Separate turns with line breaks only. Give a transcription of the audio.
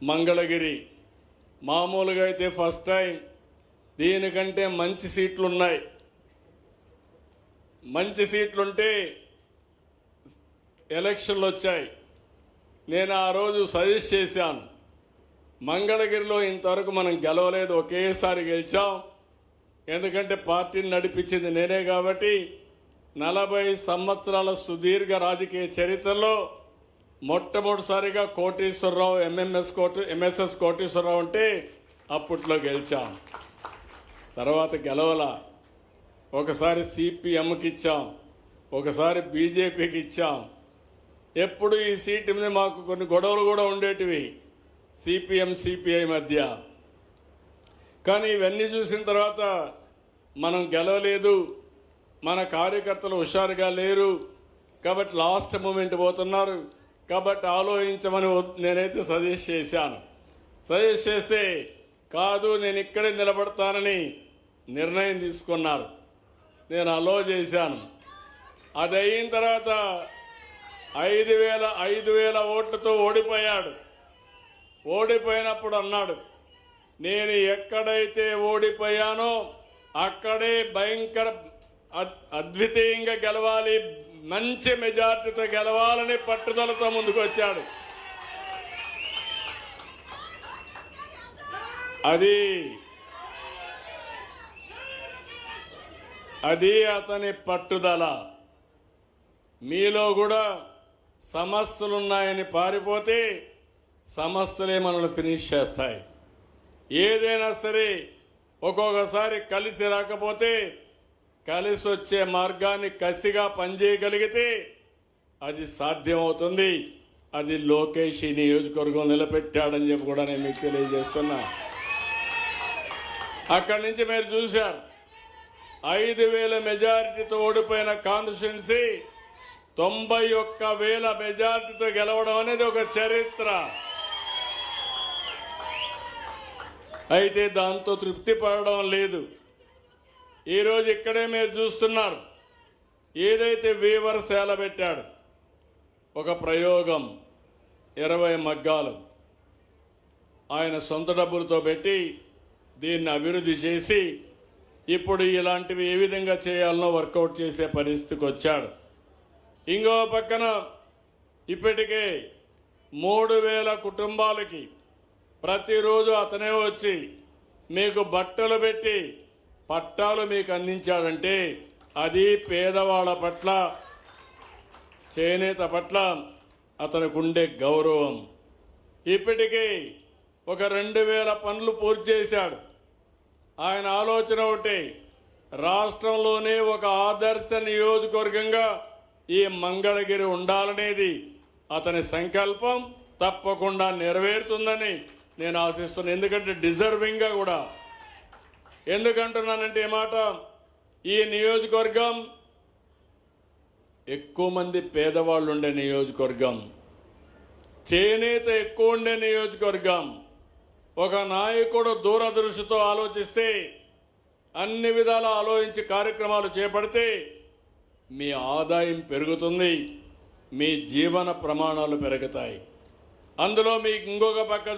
మంగళగిరి మామూలుగా అయితే first time దీనికంటే మంచి సీట్లు ఉన్నాయి. మంచి సీట్లుంటే ఎలక్షన్లు వచ్చాయి. నేను ఆ రోజు సజెస్ట్ చేశాను, మంగళగిరిలో ఇంతవరకు మనం గెలవలేదు, ఒకేసారి గెలిచాం. ఎందుకంటే పార్టీని నడిపించింది నేనే కాబట్టి 40 సంవత్సరాల సుదీర్ఘ రాజకీయ చరిత్రలో మొట్టమొదటిసారిగా కోటేశ్వరరావు ఎంఎస్ఎస్ కోటేశ్వరరావు అంటే అప్పట్లో గెలిచాం. తర్వాత గెలవల. ఒకసారి సిపిఎంకి ఇచ్చాం, ఒకసారి బీజేపీకి ఇచ్చాం. ఎప్పుడు ఈ సీటు మీద మాకు కొన్ని గొడవలు కూడా ఉండేటివి సిపిఎం సిపిఐ మధ్య. కానీ ఇవన్నీ చూసిన తర్వాత మనం గెలవలేదు, మన కార్యకర్తలు హుషారుగా లేరు కాబట్టి లాస్ట్ మూమెంట్ పోతున్నారు కాబట్టి ఆలోచించమని నేనైతే సజెస్ట్ చేశాను. సజెస్ట్ చేస్తే కాదు నేను ఇక్కడే నిలబడతానని నిర్ణయం తీసుకున్నారు. నేను అలో చేశాను. అది అయిన తర్వాత 5,000 ఓట్లతో ఓడిపోయాడు. ఓడిపోయినప్పుడు అన్నాడు, నేను ఎక్కడైతే ఓడిపోయానో అక్కడే భయంకర అద్వితీయంగా గెలవాలి, మంచి మెజార్టీతో గెలవాలని పట్టుదలతో ముందుకు వచ్చాడు. అది అతని పట్టుదల. మీలో కూడా సమస్యలున్నాయని పారిపోతే సమస్యలే మనల్ని ఫినిష్ చేస్తాయి. ఏదైనా సరే ఒక్కొక్కసారి కలిసి రాకపోతే కలిసి వచ్చే మార్గాన్ని కసిగా పనిచేయగలిగితే అది సాధ్యమవుతుంది. అది లోకేష్ ఈ నియోజకవర్గం నిలబెట్టాడని చెప్పి కూడా నేను మీకు తెలియజేస్తున్నా. అక్కడి నుంచి మీరు చూశారు, 5,000 మెజారిటీతో ఓడిపోయిన కాన్స్టిట్యున్సీ 91,000 మెజారిటీతో గెలవడం అనేది ఒక చరిత్ర. అయితే దాంతో తృప్తి పడడం లేదు. ఈరోజు ఇక్కడే మీరు చూస్తున్నారు, ఏదైతే వీవర్శాల పెట్టాడు, ఒక ప్రయోగం 20 మగ్గాలు ఆయన సొంత డబ్బులతో పెట్టి దీన్ని అభివృద్ధి చేసి ఇప్పుడు ఇలాంటివి ఏ విధంగా చేయాలనో వర్కౌట్ చేసే పరిస్థితికి వచ్చాడు. ఇంకో పక్కన ఇప్పటికే 3,000 కుటుంబాలకి ప్రతిరోజు అతనే వచ్చి మీకు బట్టలు పెట్టి పట్టాలు మీకు అందించాడంటే అది పేదవాళ్ళ పట్ల, చేనేత పట్ల అతనికి ఉండే గౌరవం. ఇప్పటికీ ఒక 2,000 పనులు పూర్తి చేశాడు. ఆయన ఆలోచన ఒకటి, రాష్ట్రంలోనే ఒక ఆదర్శ నియోజకవర్గంగా ఈ మంగళగిరి ఉండాలనేది అతని సంకల్పం. తప్పకుండా నెరవేరుతుందని నేను ఆశిస్తున్నాను. ఎందుకంటే డిజర్వింగ్గా కూడా. ఎందుకంటున్నానంటే ఈ మాట, ఈ నియోజకవర్గం ఎక్కువ మంది పేదవాళ్ళు ఉండే నియోజకవర్గం, చేనేత ఎక్కువ ఉండే నియోజకవర్గం. ఒక నాయకుడు దూరదృష్టితో ఆలోచిస్తే, అన్ని విధాల ఆలోచించి కార్యక్రమాలు చేపడితే మీ ఆదాయం పెరుగుతుంది, మీ జీవన ప్రమాణాలు పెరుగుతాయి. అందులో మీకు ఇంకొక పక్క